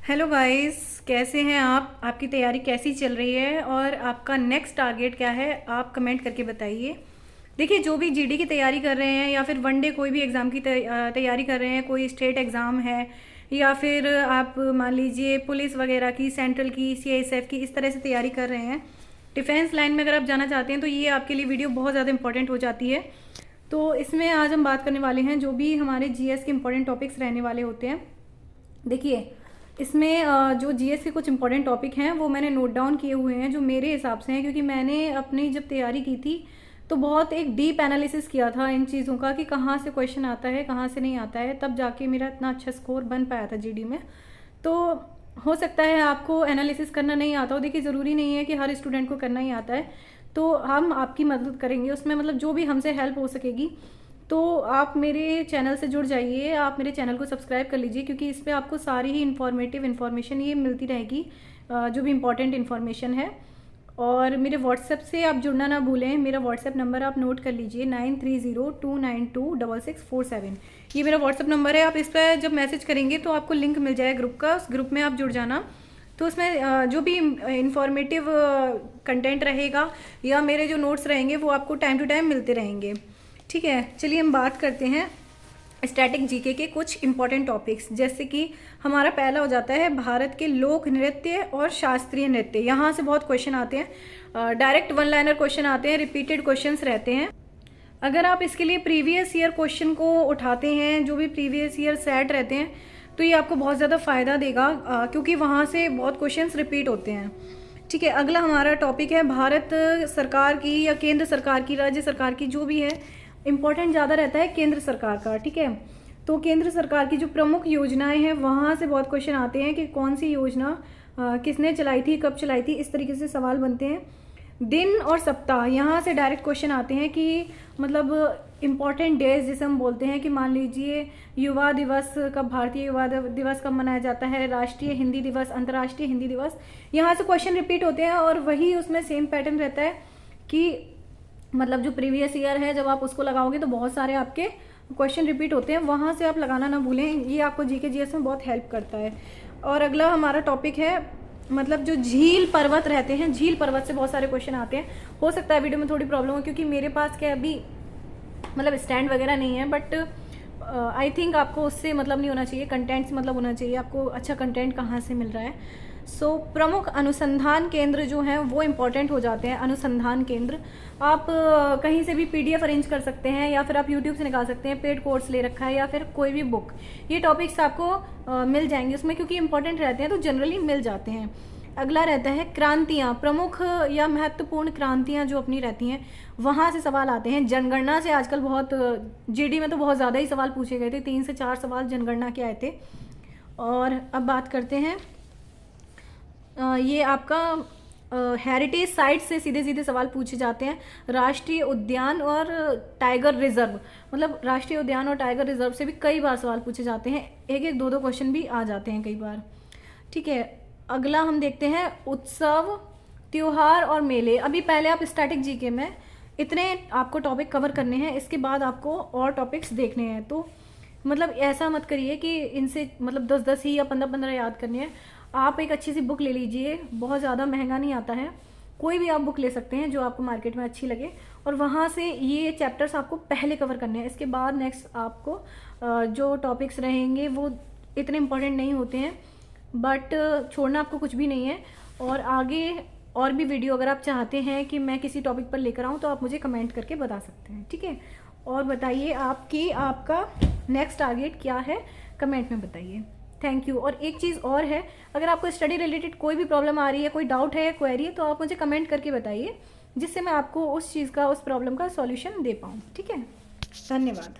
Hello guys, कैसे हैं आप? आपकी तैयारी कैसी चल रही है और आपका नेक्स्ट टारगेट क्या है? आप कमेंट करके बताइए। देखिए, जो भी जीडी की तैयारी कर रहे हैं या फिर वनडे कोई भी एग्ज़ाम की तैयारी कर रहे हैं, कोई स्टेट एग्ज़ाम है या फिर आप मान लीजिए पुलिस वगैरह की, सेंट्रल की, सीआईएसएफ की, इस तरह से तैयारी कर रहे हैं, डिफेंस लाइन में अगर आप जाना चाहते हैं तो ये आपके लिए वीडियो बहुत ज़्यादा इंपॉर्टेंट हो जाती है। तो इसमें आज हम बात करने वाले हैं जो भी हमारे जीएस के इंपॉर्टेंट टॉपिक्स रहने वाले होते हैं। देखिए, इसमें जो जीएस के कुछ इंपॉर्टेंट टॉपिक हैं वो मैंने नोट डाउन किए हुए हैं जो मेरे हिसाब से हैं, क्योंकि मैंने अपनी जब तैयारी की थी तो बहुत एक डीप एनालिसिस किया था इन चीज़ों का कि कहाँ से क्वेश्चन आता है, कहाँ से नहीं आता है, तब जाके मेरा इतना अच्छा स्कोर बन पाया था जीडी में। तो हो सकता है आपको एनालिसिस करना नहीं आता हो। देखिए, ज़रूरी नहीं है कि हर स्टूडेंट को करना ही आता है, तो हम आपकी मदद करेंगे उसमें, मतलब जो भी हमसे हेल्प हो सकेगी। तो आप मेरे चैनल से जुड़ जाइए, आप मेरे चैनल को सब्सक्राइब कर लीजिए, क्योंकि इस पे आपको सारी ही इन्फॉर्मेशन ये मिलती रहेगी, जो भी इम्पोर्टेंट इन्फॉर्मेशन है। और मेरे व्हाट्सएप से आप जुड़ना ना भूलें। मेरा व्हाट्सएप नंबर आप नोट कर लीजिए, 9302926647। ये मेरा व्हाट्सएप नंबर है। आप इस पर जब मैसेज करेंगे तो आपको लिंक मिल जाएगा ग्रुप का, उस ग्रुप में आप जुड़ जाना। तो उसमें जो भी इंफॉर्मेटिव कंटेंट रहेगा या मेरे जो नोट्स रहेंगे वो आपको टाइम टू टाइम मिलते रहेंगे। ठीक है, चलिए हम बात करते हैं स्टैटिक जीके के कुछ इंपॉर्टेंट टॉपिक्स। जैसे कि हमारा पहला हो जाता है भारत के लोक नृत्य और शास्त्रीय नृत्य। यहाँ से बहुत क्वेश्चन आते हैं, डायरेक्ट वन लाइनर क्वेश्चन आते हैं, रिपीटेड क्वेश्चंस रहते हैं। अगर आप इसके लिए प्रीवियस ईयर क्वेश्चन को उठाते हैं, जो भी प्रीवियस ईयर सेट रहते हैं, तो ये आपको बहुत ज़्यादा फ़ायदा देगा, क्योंकि वहाँ से बहुत क्वेश्चंस रिपीट होते हैं। ठीक है, अगला हमारा टॉपिक है भारत सरकार की या केंद्र सरकार की, राज्य सरकार की, जो भी है, इम्पॉर्टेंट ज़्यादा रहता है केंद्र सरकार का। ठीक है, तो केंद्र सरकार की जो प्रमुख योजनाएं हैं वहाँ से बहुत क्वेश्चन आते हैं कि कौन सी योजना किसने चलाई थी, कब चलाई थी, इस तरीके से सवाल बनते हैं। दिन और सप्ताह, यहाँ से डायरेक्ट क्वेश्चन आते हैं कि मतलब इम्पॉर्टेंट डेज जिसे हम बोलते हैं, कि मान लीजिए युवा दिवस कब, भारतीय युवा दिवस कब मनाया जाता है, राष्ट्रीय हिंदी दिवस, अंतर्राष्ट्रीय हिंदी दिवस। यहाँ से क्वेश्चन रिपीट होते हैं और वही उसमें सेम पैटर्न रहता है कि मतलब जो प्रीवियस ईयर है जब आप उसको लगाओगे तो बहुत सारे आपके क्वेश्चन रिपीट होते हैं, वहाँ से आप लगाना ना भूलें। ये आपको जीके जीएस में बहुत हेल्प करता है। और अगला हमारा टॉपिक है मतलब जो झील पर्वत रहते हैं, झील पर्वत से बहुत सारे क्वेश्चन आते हैं। हो सकता है वीडियो में थोड़ी प्रॉब्लम हो, क्योंकि मेरे पास क्या अभी मतलब स्टैंड वगैरह नहीं है, बट आई थिंक आपको उससे मतलब नहीं होना चाहिए, कंटेंट से मतलब होना चाहिए, आपको अच्छा कंटेंट कहाँ से मिल रहा है। प्रमुख अनुसंधान केंद्र जो हैं वो इम्पोर्टेंट हो जाते हैं। अनुसंधान केंद्र आप कहीं से भी पीडीएफ अरेंज कर सकते हैं या फिर आप यूट्यूब से निकाल सकते हैं, पेड कोर्स ले रखा है या फिर कोई भी बुक, ये टॉपिक्स आपको मिल जाएंगे उसमें, क्योंकि इंपॉर्टेंट रहते हैं तो जनरली मिल जाते हैं। अगला रहता है क्रांतियाँ, प्रमुख या महत्वपूर्ण क्रांतियाँ जो अपनी रहती हैं, वहाँ से सवाल आते हैं। जनगणना से आजकल बहुत जीडी में तो बहुत ज़्यादा ही सवाल पूछे गए थे, 3 से 4 सवाल जनगणना के आए थे। और अब बात करते हैं ये आपका हेरिटेज साइट से सीधे सीधे सवाल पूछे जाते हैं। राष्ट्रीय उद्यान और टाइगर रिजर्व, मतलब राष्ट्रीय उद्यान और टाइगर रिजर्व से भी कई बार सवाल पूछे जाते हैं, एक एक दो दो क्वेश्चन भी आ जाते हैं कई बार। ठीक है, अगला हम देखते हैं उत्सव, त्योहार और मेले। अभी पहले आप स्टैटिक जीके में इतने आपको टॉपिक कवर करने हैं, इसके बाद आपको और टॉपिक्स देखने हैं। तो मतलब ऐसा मत करिए कि इनसे मतलब 10-10 ही या 15-15 याद करनी है। आप एक अच्छी सी बुक ले लीजिए, बहुत ज़्यादा महंगा नहीं आता है, कोई भी आप बुक ले सकते हैं जो आपको मार्केट में अच्छी लगे, और वहाँ से ये चैप्टर्स आपको पहले कवर करने हैं। इसके बाद नेक्स्ट आपको जो टॉपिक्स रहेंगे वो इतने इम्पोर्टेंट नहीं होते हैं, बट छोड़ना आपको कुछ भी नहीं है। और आगे और भी वीडियो अगर आप चाहते हैं कि मैं किसी टॉपिक पर लेकर आऊँ तो आप मुझे कमेंट करके बता सकते हैं। ठीक है, और बताइए आपका नेक्स्ट टारगेट क्या है, कमेंट में बताइए। Thank you. और एक चीज़ और है, अगर आपको स्टडी रिलेटेड कोई भी प्रॉब्लम आ रही है, कोई डाउट है या क्वेरी है, तो आप मुझे कमेंट करके बताइए, जिससे मैं आपको उस चीज़ का, उस प्रॉब्लम का सॉल्यूशन दे पाऊँ। ठीक है, धन्यवाद।